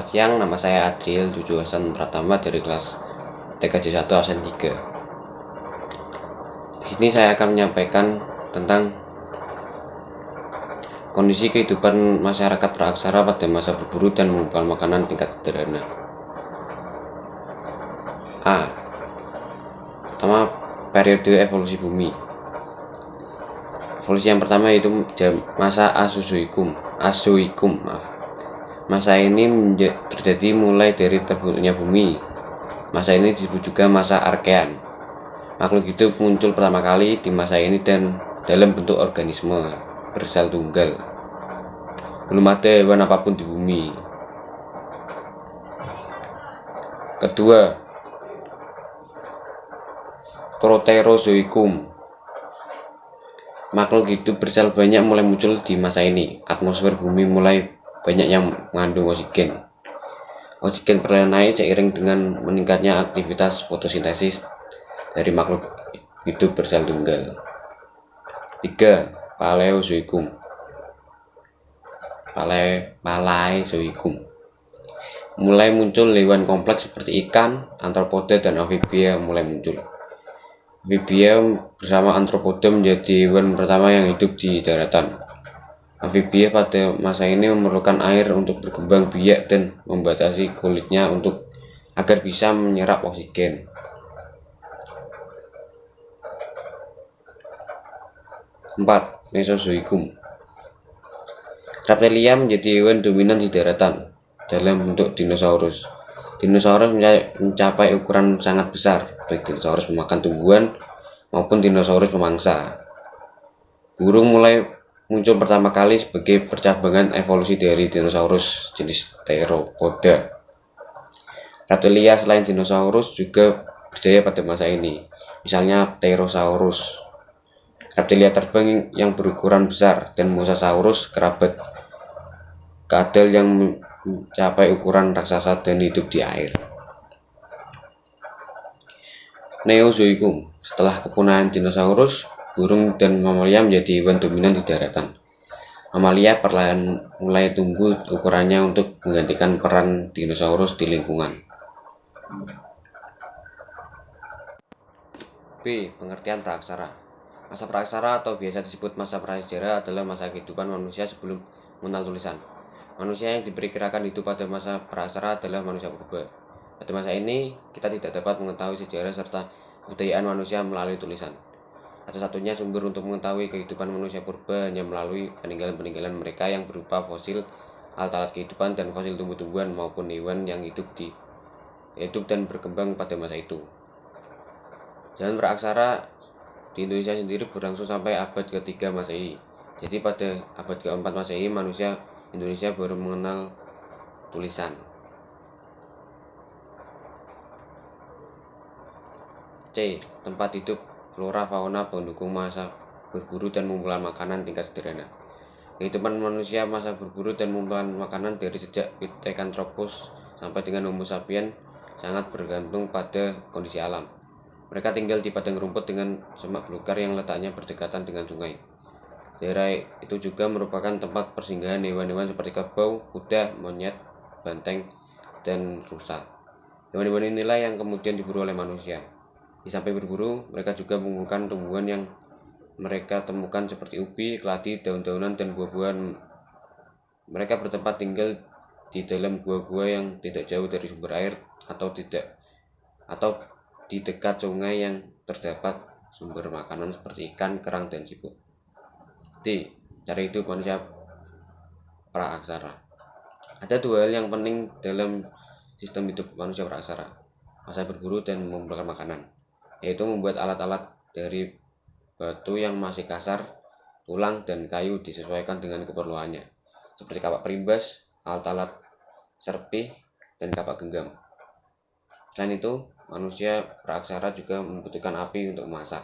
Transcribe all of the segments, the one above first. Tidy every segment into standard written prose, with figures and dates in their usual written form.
Selamat siang, nama saya Adriel Juju Hasan Pratama dari kelas TKJ 1 absen 3. Di sini saya akan menyampaikan tentang kondisi kehidupan masyarakat praaksara pada masa berburu dan mengumpulkan makanan tingkat sederhana. A. Pertama, periode evolusi bumi. Evolusi yang pertama yaitu masa Asozoikum. Masa ini terjadi mulai dari terbentuknya bumi. Masa ini disebut juga masa Arkean. Makhluk hidup muncul pertama kali di masa ini dan dalam bentuk organisme bersel tunggal. Belum ada hewan apapun di bumi. Kedua, Proterozoikum. Makhluk hidup bersel banyak mulai muncul di masa ini. Atmosfer bumi mulai banyak yang mengandung oksigen. Oksigen perlahan naik seiring dengan meningkatnya aktivitas fotosintesis dari makhluk hidup bersel tunggal. 3. Paleozoikum. Mulai muncul hewan kompleks seperti ikan, arthropoda dan amfibia mulai muncul. Amfibia bersama arthropoda menjadi hewan pertama yang hidup di daratan. Amfibia pada masa ini memerlukan air untuk berkembang biak dan membatasi kulitnya agar bisa menyerap oksigen. 4. Mesozoikum. Reptilia menjadi hewan dominan di daratan dalam bentuk dinosaurus. Dinosaurus mencapai ukuran sangat besar, baik dinosaurus pemakan tumbuhan maupun dinosaurus pemangsa. Burung mulai muncul pertama kali sebagai percabangan evolusi dari dinosaurus jenis Theropoda. Reptilia selain dinosaurus juga berjaya pada masa ini, misalnya Pterosaurus. Reptilia terbang yang berukuran besar dan Mosasaurus, kerabat kadal yang mencapai ukuran raksasa dan hidup di air. Neozoikum. Setelah kepunahan dinosaurus, burung dan mamalia menjadi hewan dominan di daratan. Mamalia perlahan mulai tumbuh ukurannya untuk menggantikan peran dinosaurus di lingkungan. B. Pengertian praaksara. Masa praaksara atau biasa disebut masa prasejarah adalah masa kehidupan manusia sebelum mengenal tulisan. Manusia yang diperkirakan hidup pada masa praaksara adalah manusia purba. Pada masa ini, kita tidak dapat mengetahui sejarah serta kebudayaan manusia melalui tulisan. Satu-satunya sumber untuk mengetahui kehidupan manusia purba hanya melalui peninggalan-peninggalan mereka yang berupa fosil, alat-alat kehidupan, dan fosil tumbuh-tumbuhan maupun hewan yang hidup dan berkembang pada masa itu. Zaman praaksara di Indonesia sendiri berlangsung sampai abad ke-3 Masehi. Jadi pada abad ke-4 Masehi Indonesia baru mengenal tulisan. C. Tempat hidup flora fauna pendukung masa berburu dan mengumpulkan makanan tingkat sederhana. Kehidupan manusia masa berburu dan mengumpulkan makanan dari sejak Pithecanthropus sampai dengan Homo sapiens sangat bergantung pada kondisi alam. Mereka tinggal di padang rumput dengan semak belukar yang letaknya berdekatan dengan sungai. Daerah itu juga merupakan tempat persinggahan hewan-hewan seperti kerbau, kuda, monyet, banteng, dan rusa. Hewan-hewan inilah yang kemudian diburu oleh manusia. Di samping berburu, mereka juga mengumpulkan tumbuhan yang mereka temukan seperti ubi, keladi, daun-daunan, dan buah-buahan. Mereka bertempat tinggal di dalam gua-gua yang tidak jauh dari sumber air atau di dekat sungai yang terdapat sumber makanan seperti ikan, kerang, dan siput. D. Cara hidup manusia praaksara. Ada dua hal yang penting dalam sistem hidup manusia praaksara: masa berburu dan mengumpulkan makanan, yaitu membuat alat-alat dari batu yang masih kasar, tulang, dan kayu disesuaikan dengan keperluannya, seperti kapak perimbas, alat-alat serpih, dan kapak genggam. Selain itu, manusia praaksara juga membutuhkan api untuk memasak.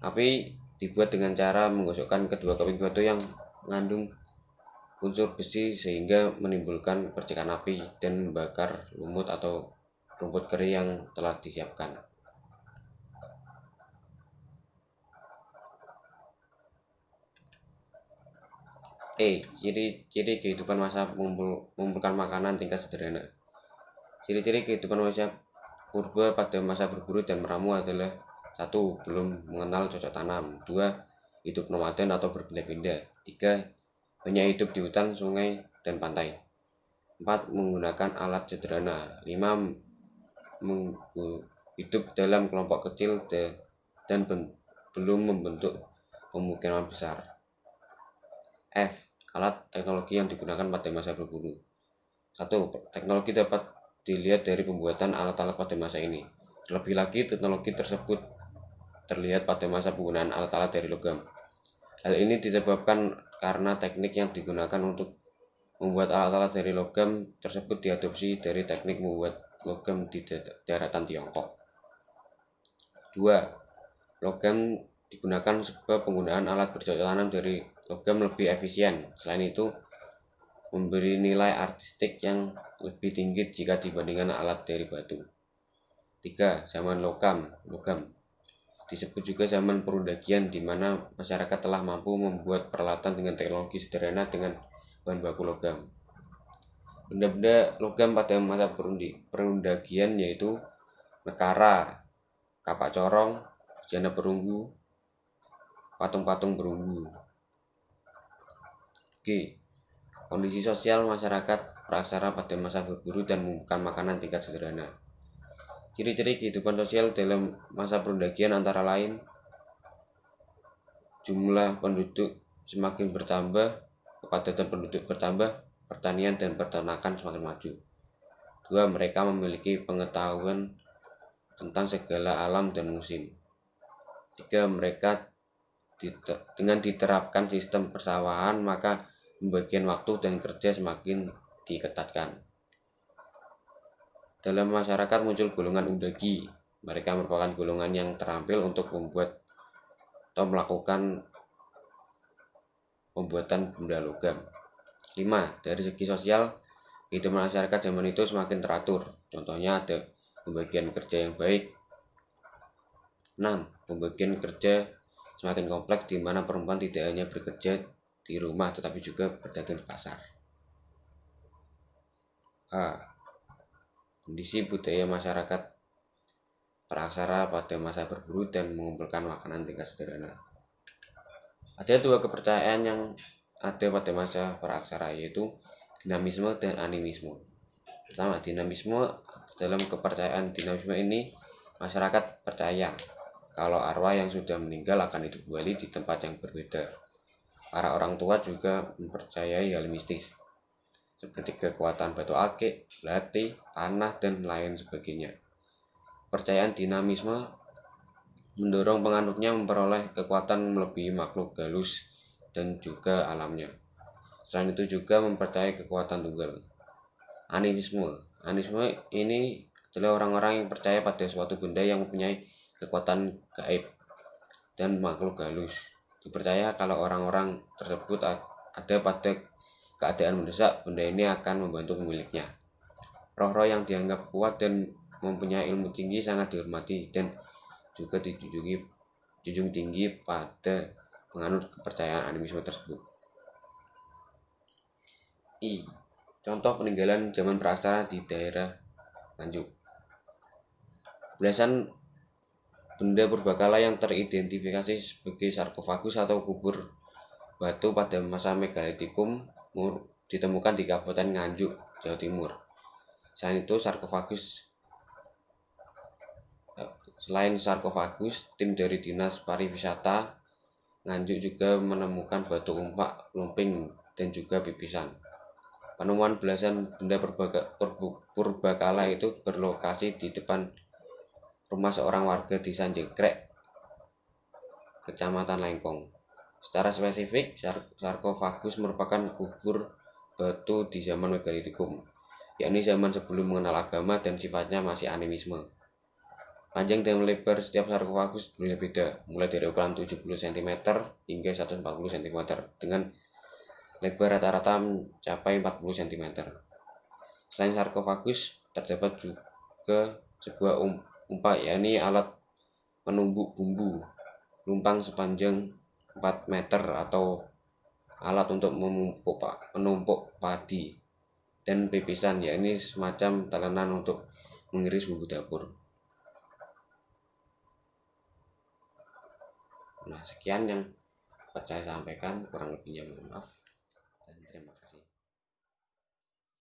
Api dibuat dengan cara menggosokkan kedua keping batu yang mengandung unsur besi sehingga menimbulkan percikan api dan membakar lumut atau rumput kering yang telah disiapkan. Ciri-ciri kehidupan masa mengumpulkan makanan tingkat sederhana. Ciri-ciri kehidupan manusia purba pada masa berburu dan meramu adalah: 1. Belum mengenal cocok tanam. 2. Hidup nomaden atau berpindah-pindah. 3. Banyak hidup di hutan, sungai, dan pantai. 4. Menggunakan alat sederhana. 5. Hidup dalam kelompok kecil dan belum membentuk pemukiman besar. F. Alat teknologi yang digunakan pada masa berburu. 1. Teknologi dapat dilihat dari pembuatan alat-alat pada masa ini. Terlebih lagi, teknologi tersebut terlihat pada masa penggunaan alat-alat dari logam. Hal ini disebabkan karena teknik yang digunakan untuk membuat alat-alat dari logam tersebut diadopsi dari teknik membuat logam di daratan Tiongkok. 2. Logam digunakan sebab penggunaan alat bercocok tanam dari logam lebih efisien. Selain itu, memberi nilai artistik yang lebih tinggi jika dibandingkan alat dari batu. 3. Zaman logam disebut juga zaman perundagian, di mana masyarakat telah mampu membuat peralatan dengan teknologi sederhana dengan bahan baku logam. Benda-benda logam pada masa perundagian yaitu nekara, kapak corong, jana perunggu, patung-patung berunggu. G. Kondisi sosial masyarakat praksara pada masa berburu dan mengumpulkan makanan tingkat sederhana. Ciri-ciri kehidupan sosial dalam masa perundagian antara lain: jumlah penduduk semakin bertambah, kepadatan penduduk bertambah, pertanian dan peternakan semakin maju. 2. Mereka memiliki pengetahuan tentang segala alam dan musim. 3. Mereka dengan diterapkan sistem persawahan, maka pembagian waktu dan kerja semakin diketatkan. Dalam masyarakat muncul golongan undagi. Mereka merupakan golongan yang terampil untuk membuat atau melakukan pembuatan benda logam. 5. Dari segi sosial, kehidupan masyarakat zaman itu semakin teratur. Contohnya ada pembagian kerja yang baik. 6. Pembagian kerja semakin kompleks, di mana perempuan tidak hanya bekerja di rumah tetapi juga berdagang di pasar. A. Kondisi budaya masyarakat praksara pada masa berburu dan mengumpulkan makanan tingkat sederhana. Ada 2 kepercayaan yang ada pada masa praksara, yaitu dinamisme dan animisme. Pertama, dinamisme. Dalam kepercayaan dinamisme ini, masyarakat percaya kalau arwah yang sudah meninggal akan hidup kembali di tempat yang berbeda. Para orang tua juga mempercayai hal mistis, seperti kekuatan batu akik, belati, tanah, dan lain sebagainya. Percayaan dinamisme mendorong penganutnya memperoleh kekuatan melebihi makhluk halus dan juga alamnya. Selain itu juga mempercayai kekuatan tunggal. Animisme ini adalah orang-orang yang percaya pada suatu benda yang mempunyai kekuatan gaib dan makhluk halus. Dipercaya kalau orang-orang tersebut ada pada keadaan mendesak, benda ini akan membantu pemiliknya. Roh-roh yang dianggap kuat dan mempunyai ilmu tinggi sangat dihormati dan juga dijunjung tinggi pada penganut kepercayaan animisme tersebut. I. Contoh peninggalan zaman praksara di daerah Nganjuk. Belasan benda purbakala yang teridentifikasi sebagai sarkofagus atau kubur batu pada masa Megalitikum ditemukan di Kabupaten Nganjuk, Jawa Timur. Selain sarkofagus, tim dari Dinas Pariwisata Nganjuk juga menemukan batu umpak, lumping, dan juga bibisan. Penemuan belasan benda purbakala itu berlokasi di depan rumah seorang warga di Jengkrek, Kecamatan Lengkong. Secara spesifik, sarkofagus merupakan kubur batu di zaman Megalitikum, yakni zaman sebelum mengenal agama dan sifatnya masih animisme. Panjang dan lebar setiap sarkofagus berbeda, mulai dari ukuran 70 cm hingga 140 cm, dengan lebar rata-rata mencapai 40 cm. Selain sarkofagus, terdapat juga sebuah umpak, yakni alat penumbuk bumbu lumpang sepanjang 4 meter atau alat untuk menumpuk padi, dan pepisan, ya ini semacam talenan untuk mengiris bumbu dapur. Nah, sekian yang dapat saya sampaikan, kurang lebihnya mohon maaf dan terima kasih.